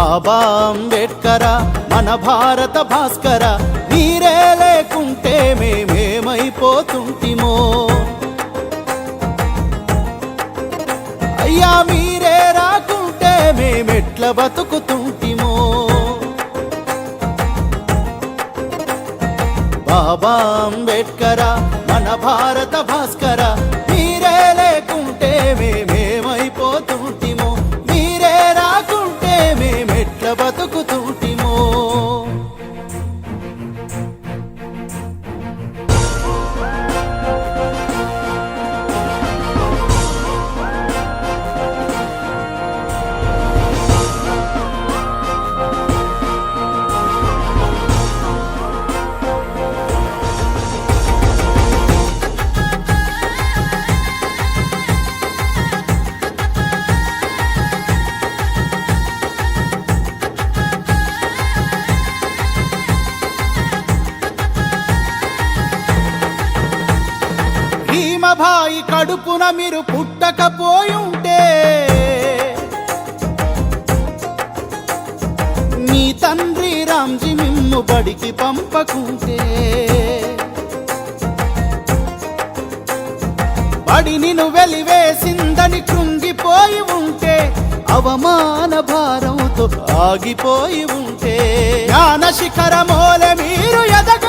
బాబా అంబేడ్కర మన భారత భాస్కర, మీరే లేకుంటే మేమేమైపోతుంటిమో. అయ్యా మీరే రాకుంటే మేమెట్ల బతుకుతుంటిమో. బాబా అంబేడ్కర మన భారత భాస్కర, మీరే లేకుంటే మేమేమైపోతుంటిమో. మీరే రాకుంటే మేమెట్ల బతుకుతుంటిమో. భీమభాయి కడుపున మీరు పుట్టకపోయుంటే, మీ తండ్రి రామ్జీ మిమ్ము బడికి పంపకుంటే, బడిని వెలివేసిందని కృంగిపోయి ఉంటే, అవమాన భారంతో ఆగిపోయి ఉంటే, జ్ఞాన శిఖరమోలే మీరు ఎదగ